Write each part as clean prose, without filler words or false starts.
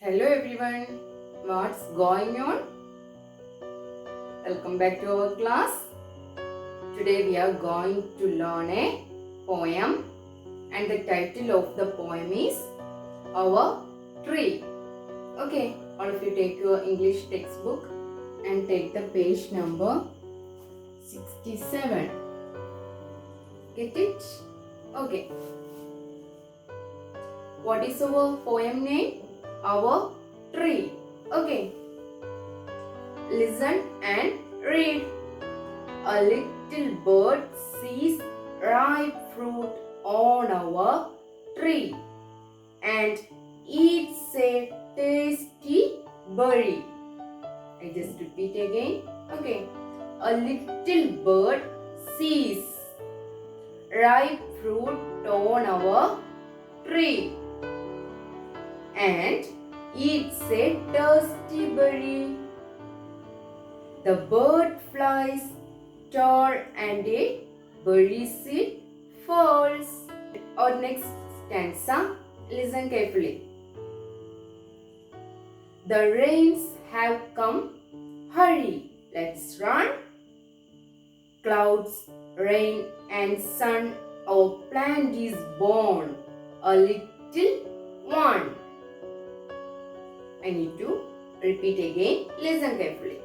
Hello everyone, what's going on? Welcome back to our class. Today we are going to learn a poem and the title of the poem is Our Tree. Okay, all of you take your English textbook and take the page number 67. Get it? Okay. What is our poem name? Our Tree. Okay. Listen and read. A little bird sees ripe fruit on our tree and eats a tasty berry. I just repeat again. Okay. A little bird sees ripe fruit on our tree and eats a tasty berry. The bird flies tall and a berry seed falls. Our next stanza, listen carefully. The rains have come, hurry, let's run. Clouds, rain and sun, our plant is born, a little one. I need to repeat again, listen carefully.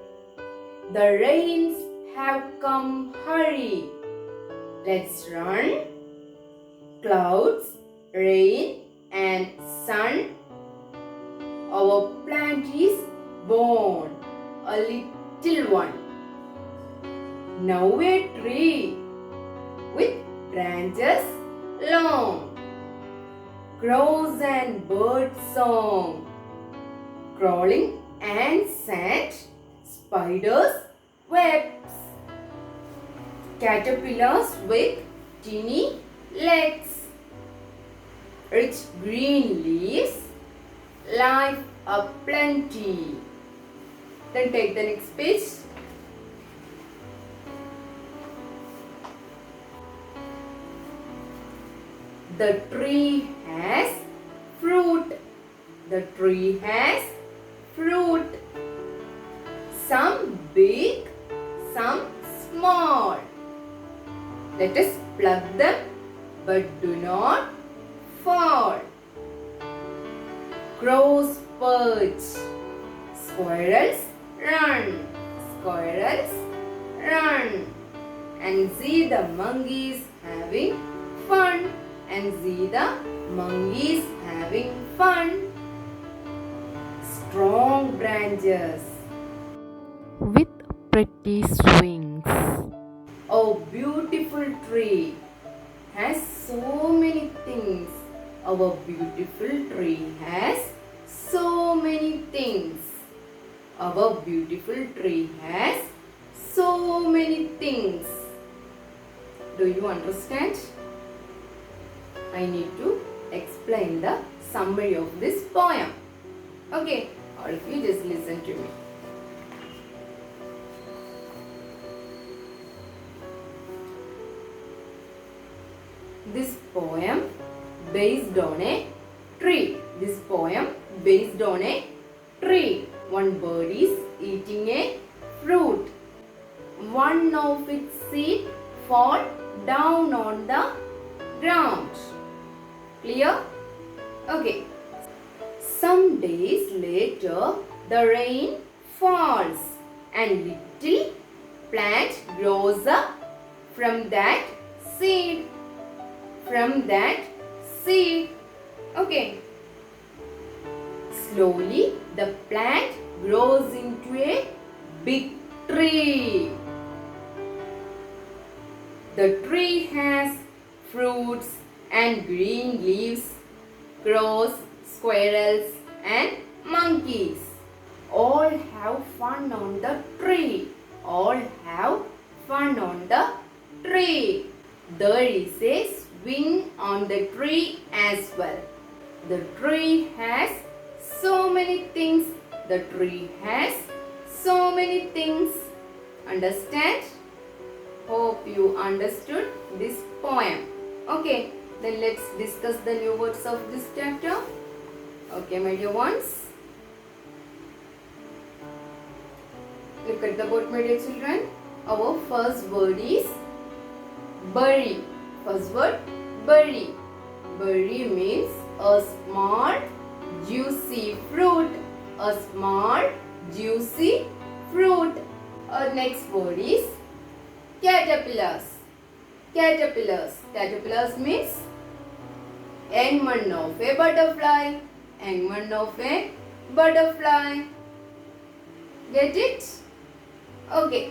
The rains have come, hurry, let's run. Clouds, rain and sun, our plant is born, a little one. Now a tree with branches long, crows and bird song, crawling ants and spiders webs, caterpillars with teeny legs, rich green leaves, life aplenty. Then take the next page. The tree has fruit. The tree has fruit. Some big, some small. Let us pluck them, but do not fall. Crows perch, squirrels run, squirrels run. And see the monkeys having fun, and see the monkeys having fun. Strong branches with pretty swings. Our beautiful tree has so many things. Our beautiful tree has so many things. Our beautiful tree has so many things. Do you understand? I need to explain the summary of this poem. Okay, all of you just listen to me. This poem based on a tree. This poem based on a tree. One bird is eating a fruit. One of its seed fall down on the ground. Clear? Okay. Some days later, the rain falls and little plant grows up from that seed. From that seed. Okay. Slowly, the plant grows into a big tree. The tree has fruits and green leaves, crows, squirrels and monkeys. All have fun on the tree. All have fun on the tree. There is a swing on the tree as well. The tree has so many things. The tree has so many things. Understand? Hope you understood this poem. Okay, then let's discuss the new words of this chapter. Okay, my dear ones. Look at the board, my dear children. Our first word is berry. First word, berry. Berry means a small juicy fruit. A small juicy fruit. Our next word is caterpillars. Caterpillars. Caterpillars means young one of a butterfly. Young one of a butterfly. Get it? Okay.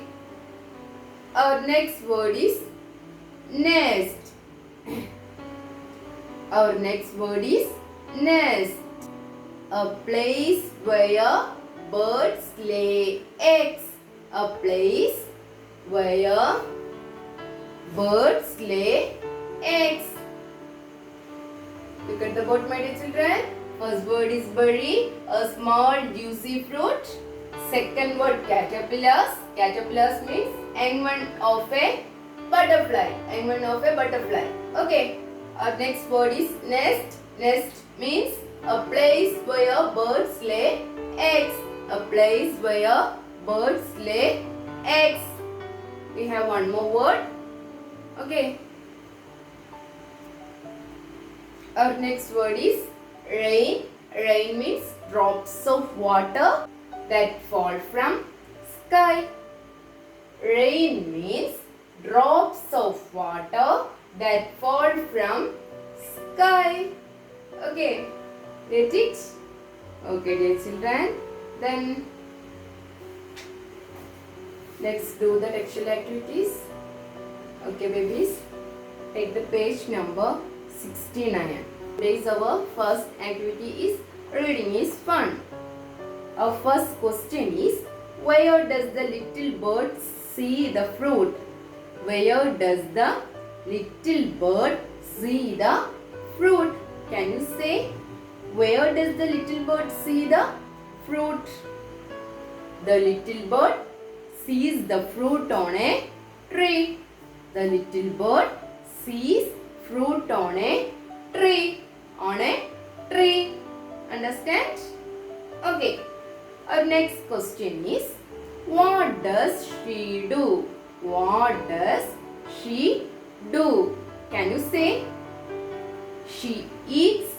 Our next word is nest. Our next word is nest. A place where birds lay eggs. A place where birds lay eggs. Look at the board, my dear children. First word is berry, a small juicy fruit. Second word caterpillars. Caterpillars means young one of a butterfly. Young one of a butterfly. Okay. Our next word is nest. Nest means a place where birds lay eggs. A place where birds lay eggs. We have one more word. Okay. Our next word is rain. Rain means drops of water that fall from sky. Rain means drops of water that fall from sky. Okay, get it? Okay, dear children. Then let's do the textual activities. Okay, babies. Take the page number 69. Today's our first activity is reading is fun. Our first question is, where does the little bird see the fruit? Where does the little bird see the fruit? Can you say, where does the little bird see the fruit? The little bird sees the fruit on a tree. The little bird sees fruit on a tree. On a tree. Understand? Okay. Our next question is, what does she do? What does she do? Can you say? She eats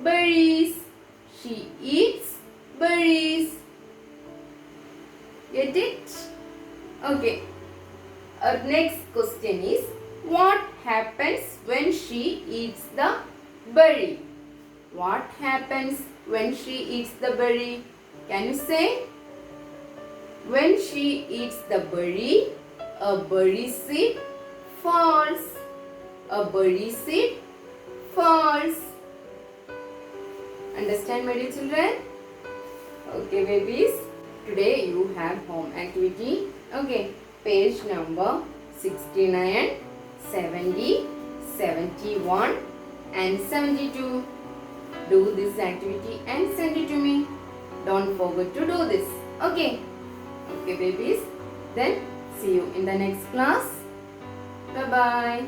berries. She eats berries. Get it? Okay. Our next question is, what happens when she eats the berry? What happens when she eats the berry? Can you say? When she eats the berry, a berry seed falls. A berry seed falls. Understand, my dear children? Okay, babies. Today you have home activity. Okay, page number 69, 70, 71 and 72. Do this activity and send it to me. Don't forget to do this. Okay. Okay, babies. Then see you in the next class. Bye-bye.